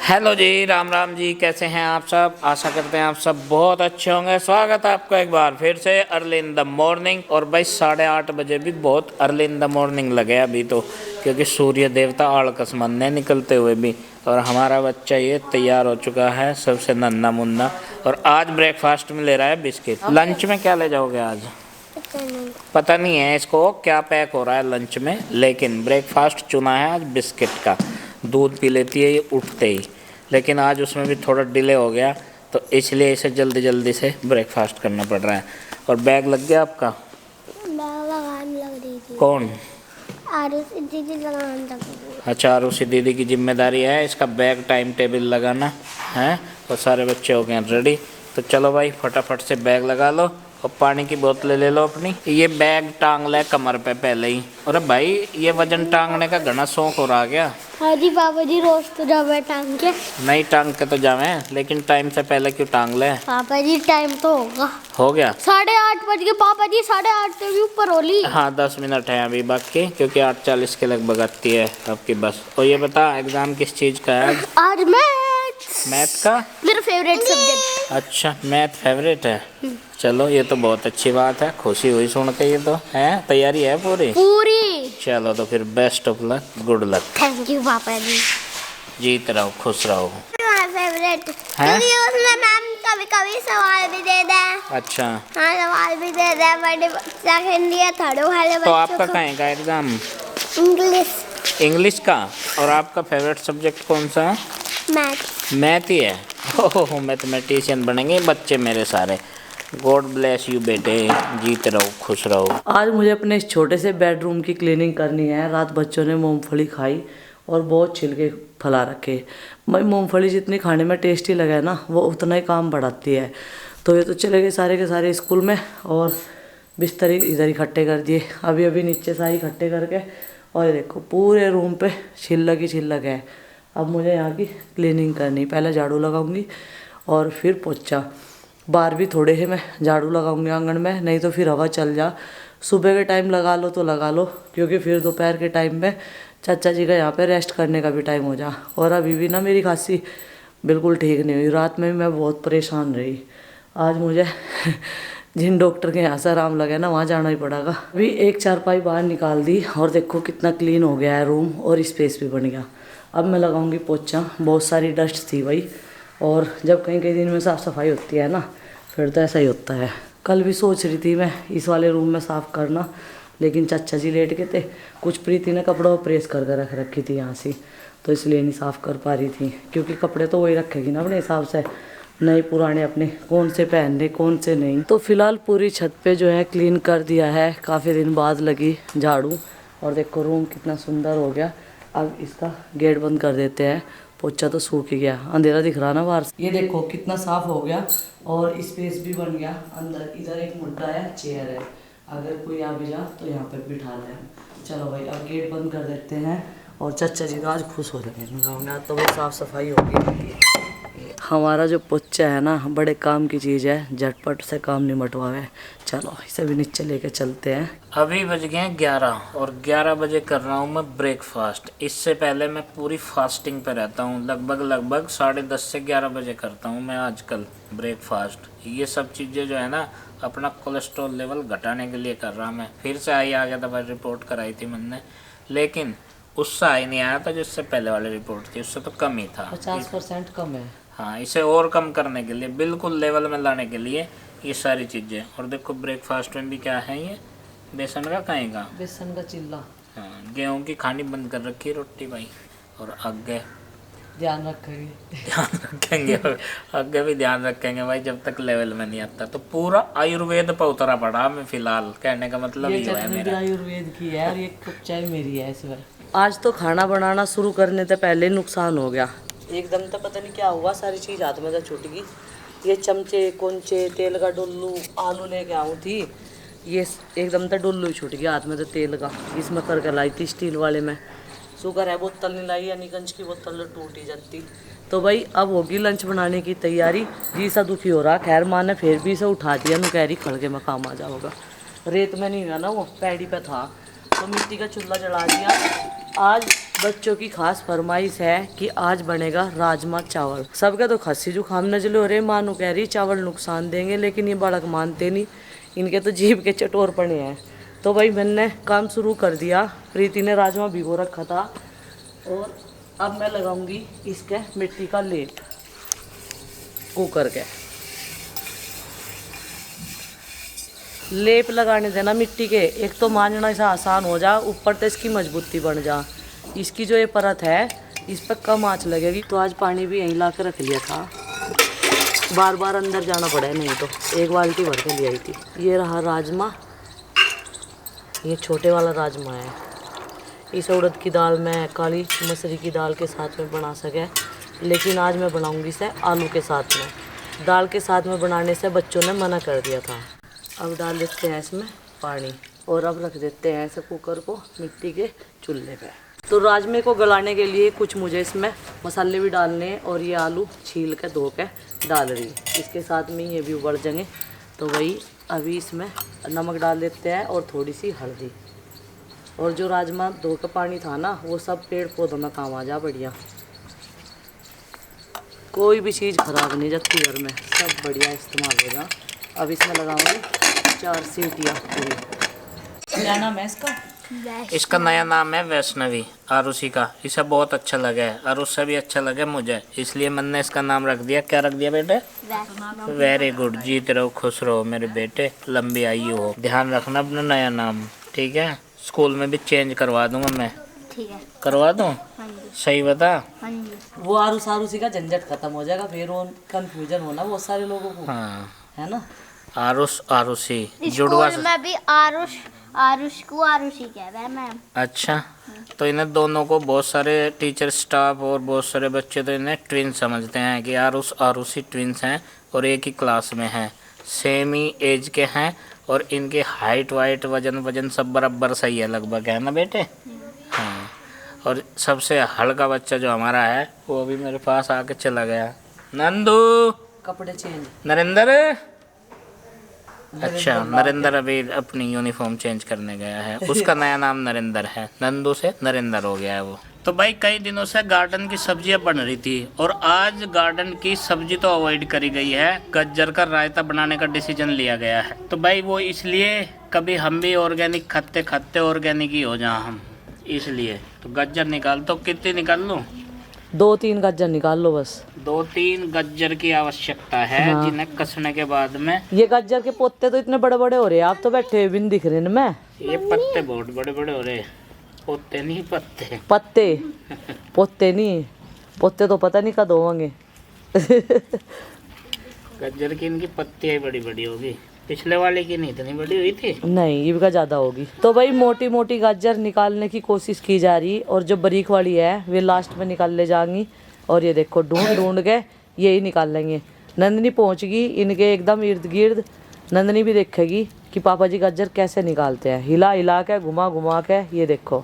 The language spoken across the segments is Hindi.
हेलो जी, राम राम जी। कैसे हैं आप सब? आशा करते हैं आप सब बहुत अच्छे होंगे। स्वागत है आपका एक बार फिर से अर्ली इन द मॉर्निंग। और भाई 8:30 बजे भी बहुत अर्ली इन द मॉर्निंग लगे अभी तो, क्योंकि सूर्य देवता आलकस मानने निकलते हुए भी। और हमारा बच्चा ये तैयार हो चुका है सबसे नन्ना मुन्ना, और आज ब्रेकफास्ट में ले रहा है बिस्किट। लंच में क्या ले जाओगे आज? पता नहीं है इसको क्या पैक हो रहा है लंच में, लेकिन ब्रेकफास्ट चुना है आज बिस्किट का। दूध पी लेती है ये उठते ही, लेकिन आज उसमें भी थोड़ा डिले हो गया, तो इसलिए इसे जल्दी जल्दी से ब्रेकफास्ट करना पड़ रहा है। और बैग लग गया आपका? लग रही थी। कौन? आरुषि दीदी लगाने लग रही। अच्छा, आरुषि दीदी की जिम्मेदारी है इसका बैग टाइम टेबल लगाना है। और सारे बच्चे हो गए रेडी, तो चलो भाई फटाफट से बैग लगा लो और पानी की बोतल ले लो अपनी। ये बैग टांग ले कमर पे पहले ही। अरे भाई ये वजन टांगने का घना शौक हो रहा क्या? हाँ जी पापा जी, रोज तो जावे टांग के। नहीं टांग के तो जावे, लेकिन टाइम से पहले क्यों टांग ले? पापा जी टाइम तो होगा, हो गया 8:30 बज गए पापा जी। 8:30 से भी ऊपर होली। हाँ 10 मिनट है अभी बाकी, क्योंकि 8:40 के लगभग आती है आपकी बस। और ये बता एग्जाम किस चीज़ का है आज? आज मैथ का? मेरा फेवरेट सब्जेक्ट। अच्छा मैथ फेवरेट है, चलो ये तो बहुत अच्छी बात है, खुशी हुई सुन के। ये तो है, तैयारी है पूरी? पूरी। चलो तो फिर best of luck, good luck. Thank you पापा जी। जीत रहो, खुश रहो। फेवरेट है? उसमें मैम कभी कभी सवाल भी दे दे। अच्छा हाँ सवाल भी दे दे, बड़े सेकंड ईयर थर्ड वाले तो आपका कहाँ का एग्जाम? इंग्लिश। इंग्लिश का। और आपका फेवरेट सब्जेक्ट कौन सा है? मैथ। मैथ ही है। ओह मैथमेटिशियन बनेंगे बच्चे मेरे सारे। गॉड ब्लेस यू बेटे, जीत रहो, खुश रहो। आज मुझे अपने इस छोटे से बेडरूम की क्लीनिंग करनी है। रात बच्चों ने मूंगफली खाई और बहुत छिलके फैला रखे। भाई मूंगफली जितनी खाने में टेस्टी लगे ना, वो उतना ही काम बढ़ाती है। तो ये तो चले गए सारे के सारे स्कूल में, और बिस्तर इधर इकट्ठे कर दिए अभी अभी नीचे सारे इकट्ठे करके। और ये देखो पूरे रूम पे छिलक ही छिलक है। अब मुझे यहाँ की क्लीनिंग करनी, पहले झाड़ू लगाऊंगी और फिर पोछा। बाहर भी थोड़े ही मैं झाड़ू लगाऊंगी आंगन में, नहीं तो फिर हवा चल जा। सुबह के टाइम लगा लो तो लगा लो, क्योंकि फिर दोपहर के टाइम में चाचा जी का यहाँ पे रेस्ट करने का भी टाइम हो जा। और अभी भी ना मेरी खांसी बिल्कुल ठीक नहीं हुई, रात में भी मैं बहुत परेशान रही। आज मुझे जिन डॉक्टर के यहाँ से आराम लगे ना, वहाँ जाना ही पड़ेगा। अभी एक चारपाई बाहर निकाल दी और देखो कितना क्लीन हो गया है रूम, और स्पेस भी बन गया। अब मैं लगाऊंगी पोछा। बहुत सारी डस्ट थी भाई, और जब कहीं कहीं दिन में साफ़ सफाई होती है ना, फिर तो ऐसा ही होता है। कल भी सोच रही थी मैं इस वाले रूम में साफ़ करना, लेकिन चाचा जी लेट के थे। कुछ प्रीति ने कपड़ों को प्रेस करके रख रखी थी यहाँ से, तो इसलिए नहीं साफ़ कर पा रही थी। क्योंकि कपड़े तो वही रखेगी ना अपने हिसाब से, नए पुराने अपने कौन से पहनने कौन से नहीं। तो फिलहाल पूरी छत पे जो है क्लीन कर दिया है, काफ़ी दिन बाद लगी झाड़ू। और देखो रूम कितना सुंदर हो गया। अब इसका गेट बंद कर देते हैं। पोछा तो सूख ही गया, अंधेरा दिख रहा ना बाहर से। ये देखो कितना साफ हो गया, और स्पेस भी बन गया अंदर। इधर एक मुड्डा है, चेयर है, अगर कोई आ भी जा तो यहाँ पर बिठा लें। चलो भाई अब गेट बंद कर देते हैं, और चाचा जी आज खुश हो जाएंगे। तो भाई साफ़ सफाई होगी। हमारा जो पोछा है ना, बड़े काम की चीज़ है, झटपट से काम निमटवावे। चलो इसे भी नीचे लेके चलते हैं। अभी बज गए 11, और 11 बजे कर रहा हूँ मैं ब्रेकफास्ट। इससे पहले मैं पूरी फास्टिंग पे रहता हूँ, लगभग 10:30 से 11 बजे करता हूँ मैं आजकल ब्रेकफास्ट। ये सब चीज़ें जो है ना, अपना कोलेस्ट्रॉल लेवल घटाने के लिए कर रहा मैं। फिर से आई आ गया था भाई, रिपोर्ट कराई थी मैंने, लेकिन उससे आई नहीं आया था जिससे पहले वाली रिपोर्ट थी, उससे तो कम ही था। 50% कम है। हाँ, इसे और कम करने के लिए, बिल्कुल लेवल में लाने के लिए ये सारी चीज़ें। और देखो ब्रेकफास्ट में भी क्या है, ये बेसन का खाए का, बेसन का चिल्ला। हाँ, गेहूं की खानी बंद कर रखी है रोटी भाई। और आगे ध्यान रखेंगे। ध्यान रखेंगे, आगे भी ध्यान रखेंगे भाई, जब तक लेवल में नहीं आता। तो पूरा आयुर्वेद पर उतरा पड़ा मैं फिलहाल, कहने का मतलब ये है मेरा। आयुर्वेद की है, और ये कप चाय मेरी है इस बार। आज तो खाना बनाना शुरू करने से पहले नुकसान हो गया एकदम। तो पता नहीं क्या हुआ, सारी चीज़ हाथ में तो छूट गई। ये चमचे कोंचे, तेल का डुल्लू, आलू लेके आऊँ थी, ये एकदम तो डुल्लू ही छूट गया हाथ में तो तेल का। इसमें करके लाई थी स्टील वाले में, शुक्र है बोतल नहीं लाई, यानी कंच की बोतल तो टूट ही जाती। तो भाई अब होगी लंच बनाने की तैयारी। जी सा दुखी हो रहा, खैर माँ ने फिर भी इसे उठा दिया, नु कह रही खड़ के मैं काम आ जाओगा। रेत में नहीं हुआ ना, वो पैड़ी पे था, तो मिट्टी का चूल्हा जला दिया। आज बच्चों की खास फरमाइश है कि आज बनेगा राजमा चावल। सबके तो खांसी जुकाम नजले हो रहे, मानू कह रही चावल नुकसान देंगे, लेकिन ये बालक मानते नहीं, इनके तो जीभ के चटोर पड़े हैं। तो भाई मैंने काम शुरू कर दिया। प्रीति ने राजमा भिगो रखा था और अब मैं लगाऊंगी इसके मिट्टी का लेप कुकर के। लेप लगाने देना मिट्टी के, एक तो मांजना ऐसा आसान हो जा, ऊपर तो इसकी मजबूती बन जा। इसकी जो ये परत है इस पर कम आंच लगेगी। तो आज पानी भी यहीं ला के रख लिया था, बार बार अंदर जाना पड़ा है, नहीं तो एक बाल्टी भर के ले आई थी। ये रहा राजमा, ये छोटे वाला राजमा है। इस उड़द की दाल मैं काली मसूरी की दाल के साथ में बना सके, लेकिन आज मैं बनाऊंगी इसे आलू के साथ में। दाल के साथ में बनाने से बच्चों ने मना कर दिया था। अब डाल देते हैं इसमें पानी और अब रख देते हैं ऐसे कुकर को मिट्टी के चूल्हे पे। तो राजमे को गलाने के लिए कुछ मुझे इसमें मसाले भी डालने हैं और ये आलू छील के धो के डाल रही, इसके साथ में ये भी उबल जाएंगे। तो वही अभी इसमें नमक डाल देते हैं और थोड़ी सी हल्दी, और जो राजमा धो के पानी था ना वो सब पेड़ पौधों में काम आ जा बढ़िया। कोई भी चीज़ ख़राब नहीं जाती घर में, सब बढ़िया इस्तेमाल हो जा। अब इसमें लगाऊंगी 4 सीटियाँ पूरी। क्या नाम है इसका? इसका नया नाम है वैष्णवी, आरुषि का। इसे बहुत अच्छा लगा है और उससे भी अच्छा लगा मुझे, इसलिए मैंने इसका नाम रख दिया। क्या रख दिया बेटे? वेरी गुड, जीते रहो खुश रहो मेरे बेटे, लंबी आयु हो। ध्यान रखना अपना नया नाम, ठीक है? स्कूल में भी चेंज करवा दूंगा मैं। ठीक है, करवा दूँ? हाँ जी, सही बता। हाँ जी। वो आरुषि का झंझट खत्म हो जाएगा, फिर वो कंफ्यूजन होना बहुत सारे लोगों को, हाँ, है ना? आरुषि जुड़वा स्कूल में भी आरुष को आरुषि कह रहा है मैम। अच्छा, तो इन्हें दोनों को बहुत सारे टीचर स्टाफ और बहुत सारे बच्चे तो इन्हें ट्विन समझते हैं कि आरुषि ट्विंस हैं और एक ही क्लास में हैं, सेम ही एज के हैं और इनके हाइट वाइट वजन सब बराबर सही है लगभग, है ना बेटे? हाँ। और सबसे हल्का बच्चा जो हमारा है वो अभी मेरे पास आके चला गया, नंदू। कपड़े चेंज। नरेंद्र, अच्छा नरेंद्र अभी अपनी यूनिफॉर्म चेंज करने गया है, उसका नया नाम नरेंद्र है, नंदू से नरेंद्र हो गया है वो। तो भाई कई दिनों से गार्डन की सब्जियां बन रही थी और आज गार्डन की सब्जी तो अवॉइड करी गई है, गाजर का रायता बनाने का डिसीजन लिया गया है। तो भाई वो इसलिए कभी हम भी ऑर्गेनिक खाते ऑर्गेनिक ही हो जाए हम, इसलिए। तो गाजर निकाल, तो कितनी निकाल लूँ? 2-3 गाजर निकाल लो बस। 2-3 गाजर की आवश्यकता है, हाँ। जिन्हें कसने के बाद में। ये गाजर के पत्ते तो इतने बड़े बड़े हो रहे हैं, आप तो बैठे हुए भी नहीं दिख रहे ना। मैं ये पत्ते बहुत बड़े बड़े हो रहे हैं, पोते नहीं पत्ते। पोते नहीं, पोते तो पता नहीं कद होंगे। गाजर की इनकी पत्तियां बड़ी बड़ी होगी, पिछले वाले की नहीं इतनी बड़ी हुई थी। नहीं, ये भी ज़्यादा होगी। तो भाई मोटी मोटी गाजर निकालने की कोशिश की जा रही, और जो बारीक वाली है वे लास्ट में निकाल ले जाएंगी। और ये देखो ढूंढ के यही निकाल लेंगे। नंदनी पहुंचगी इनके एकदम इर्द गिर्द, नंदनी भी देखेगी कि पापा जी गाजर कैसे निकालते हैं, हिला के घुमा के। ये देखो,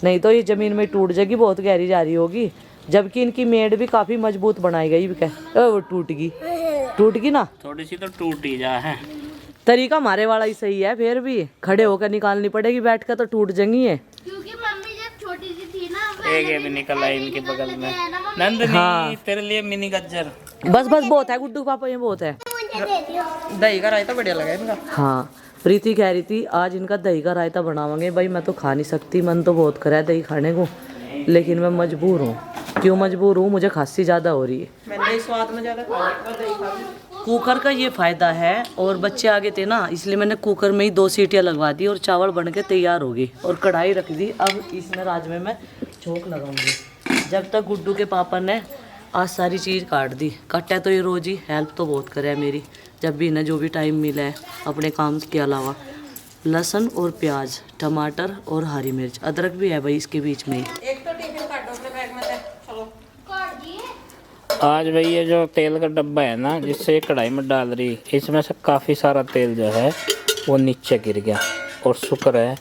नहीं तो ये ज़मीन में टूट जाएगी, बहुत गहरी जा रही होगी। जबकि इनकी मेड़ भी काफ़ी मजबूत बनाई गई। वो टूट गई ना, थोड़ी सी तो टूट ही जा है। तरीका हमारे वाला ही सही है, फिर भी खड़े होकर निकालनी पड़ेगी, बैठ कर तो टूट जाएंगी ये। क्योंकि मम्मी जब छोटी सी थी ना, एक ये भी निकल आई इनके बगल में। नंदनी, हाँ। तेरे लिए मिनी गाजर। बस बहुत है गुड्डू पापा, ये बहुत है। दही का रायता बढ़िया लगा इनका। हाँ, प्रीति कह रही थी आज इनका दही का रायता बनावांगे। भाई मैं तो खा नहीं सकती, मन तो बहुत करा है दही खाने को, लेकिन मैं मजबूर हूँ। क्यों मजबूर हूँ? मुझे खांसी ज़्यादा हो रही है। मैंने स्वाद में ज़्यादा कुकर का ये फ़ायदा है, और बच्चे आगे थे ना इसलिए मैंने कुकर में ही 2 सीटियाँ लगवा दी और चावल बन के तैयार हो गई और कढ़ाई रख दी। अब इसमें राजमे में छोंक लगाऊंगी। जब तक गुड्डू के पापा ने आज सारी चीज़ काट दी, काटा तो ये रोज़ ही हेल्प तो बहुत करे है मेरी, जब भी इन्हें जो भी टाइम मिला है अपने काम के अलावा। लहसुन और प्याज, टमाटर और हरी मिर्च, अदरक भी है भाई इसके बीच में ही। आज भाई ये जो तेल का डब्बा है ना जिससे ये कढ़ाई में डाल रही, इसमें से काफ़ी सारा तेल जो है वो नीचे गिर गया, और शुक्र है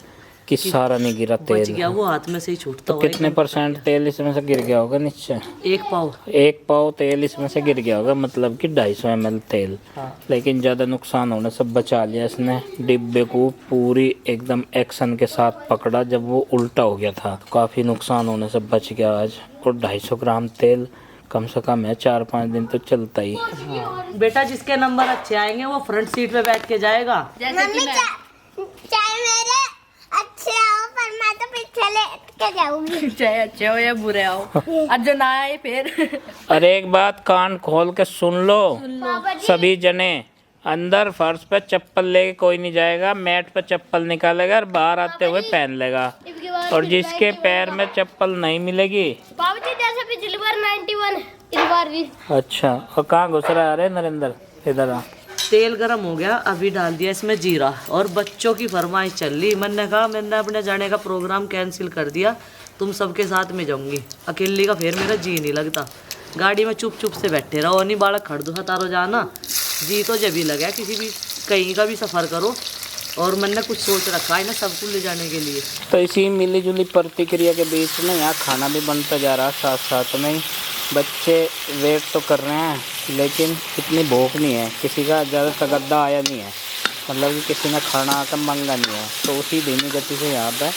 कि सारा नहीं गिरा बच तेल। गया, वो हाथ में से ही छूटता तो हुआ कितने एकदम परसेंट तेल इसमें से गिर गया होगा नीचे? 1 पाव। 1 पाव तेल इसमें से गिर गया होगा, मतलब कि 250 ml तेल। हाँ। लेकिन ज़्यादा नुकसान होने से बचा लिया इसने। डिब्बे को पूरी एकदम एक्शन के साथ पकड़ा जब वो उल्टा हो गया था, तो काफ़ी नुकसान होने से बच गया आज। और 250 ग्राम तेल कम से कम है 4-5 दिन तो चलता ही। हाँ। बेटा जिसके नंबर अच्छे आएंगे वो फ्रंट सीट पे बैठ के जाएगा। मम्मी चाहे मेरे अच्छे आओ पर मैं तो पीछे लेके जाऊंगी। चाहे अच्छे हो या बुरे आओ, और जो ना आए फिर। अरे एक बात कान खोल के सुन लो सभी जने, अंदर फर्श पे चप्पल लेके कोई नहीं जाएगा, मैट पे चप्पल निकालेगा और बाहर आते हुए पहन लेगा। और जिसके पैर में चप्पल नहीं मिलेगी, बाबूजी जैसे पिछली बार 91 इस बार भी। अच्छा, और कहाँ घुस रहा है? अरे नरेंद्र इधर आ। तेल गरम हो गया, अभी डाल दिया इसमें जीरा। और बच्चों की फरमाइश चल रही, मैंने कहा मैंने अपने जाने का प्रोग्राम कैंसिल कर दिया, तुम सबके साथ में जाऊंगी, अकेली का फिर मेरा जी नहीं लगता। गाड़ी में चुप चुप से बैठे रहो, नहीं बालक खड़ दो हतारो जाना, जी तो जब ही लगा किसी भी कहीं का भी सफ़र करो। और मैंने कुछ सोच रखा है ना सबको ले जाने के लिए। तो इसी मिली जुली प्रतिक्रिया के बीच में यहाँ खाना भी बनता जा रहा साथ साथ में। बच्चे वेट तो कर रहे हैं लेकिन इतनी भूख नहीं है, किसी का ज़्यादा तगद्दा आया नहीं है, मतलब कि किसी ने खाना आकर मंगा नहीं है। तो उसी धीमी गति से यहाँ पर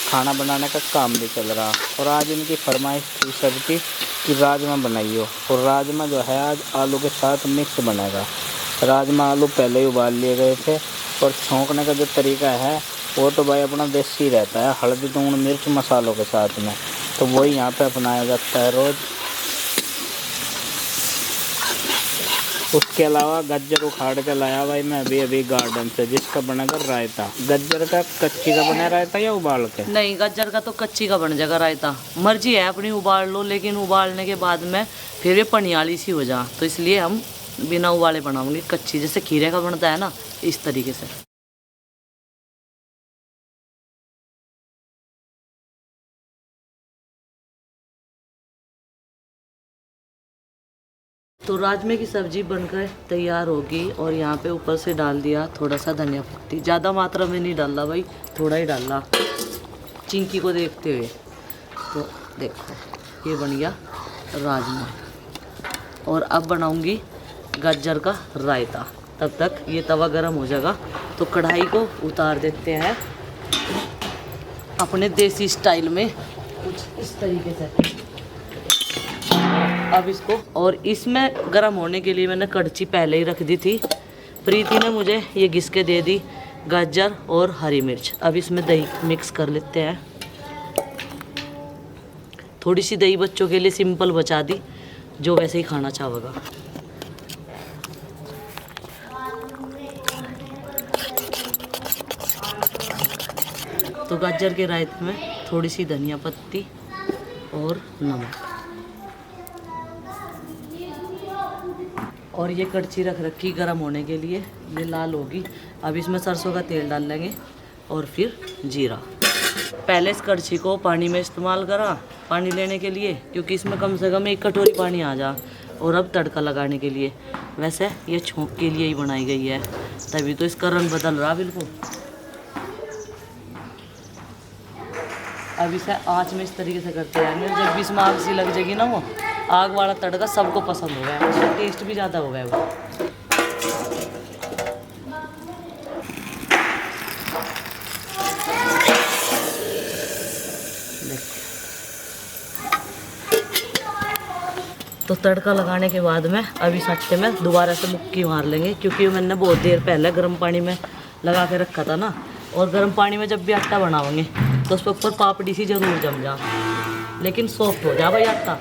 खाना बनाने का काम भी चल रहा। और आज इनकी फरमाइश थी सबकी कि राजमा बनाइयो, और राजमा जो है आज आलू के साथ मिक्स बनेगा। राजमा आलू पहले ही उबाल लिए गए थे, और छौंकने का जो तरीका है वो तो भाई अपना देसी रहता है, हल्दी लूण मिर्च मसालों के साथ में, तो वही यहाँ पे अपनाया जाता है रोज़। उसके अलावा गाजर उखाड़ के लाया भाई मैं अभी गार्डन से, जिसका बनेगा रायता। गाजर का कच्ची का बना रायता या उबाल के? नहीं, गाजर का तो कच्ची का बन जाएगा रायता, मर्जी है अपनी, उबाल लो, लेकिन उबालने के बाद में फिर ये पनियाली सी हो जा, तो इसलिए हम बिना उबाले बनाऊंगी कच्ची, जैसे खीरे का बनता है ना, इस तरीके से। तो राजमे की सब्जी बनकर तैयार होगी, और यहाँ पे ऊपर से डाल दिया थोड़ा सा धनिया पत्ती, ज़्यादा मात्रा में नहीं डाला भाई, थोड़ा ही डाला चिंकी को देखते हुए। तो देखो ये बन गया राजमा, और अब बनाऊंगी गाजर का रायता। तब तक ये तवा गरम हो जाएगा, तो कढ़ाई को उतार देते हैं अपने देसी स्टाइल में कुछ इस तरीके से। अब इसको, और इसमें गरम होने के लिए मैंने कड़छी पहले ही रख दी थी, प्रीति ने मुझे ये घिस के दे दी गाजर और हरी मिर्च। अब इसमें दही मिक्स कर लेते हैं, थोड़ी सी दही बच्चों के लिए सिंपल बचा दी, जो वैसे ही खाना चाहेगा। तो गाजर के रायते में थोड़ी सी धनिया पत्ती और नमक, और ये कड़छी रख रखी गरम होने के लिए, ये लाल होगी। अब इसमें सरसों का तेल डाल लेंगे और फिर जीरा। पहले इस कड़छी को पानी में इस्तेमाल करा पानी लेने के लिए, क्योंकि इसमें कम से कम 1 कटोरी पानी आ जा। और अब तड़का लगाने के लिए, वैसे ये छोंक के लिए ही बनाई गई है, तभी तो इसका रंग बदल रहा बिल्कुल। अब इसे आँच में इस तरीके से करते रहेंगे, जब भी इसमें आग सी लग जाएगी ना, वो आग वाला तड़का सबको पसंद हो गया, उसका टेस्ट भी ज़्यादा हो गया वो। तो तड़का लगाने के बाद में अभी सट्टे में दोबारा से मुक्की मार लेंगे, क्योंकि मैंने बहुत देर पहले गर्म पानी में लगा के रखा था ना। और गर्म पानी में जब भी आटा बनाओगे तो उसके ऊपर पापड़ी सी जरूर जम जा, लेकिन सॉफ्ट हो जा भाई आटा।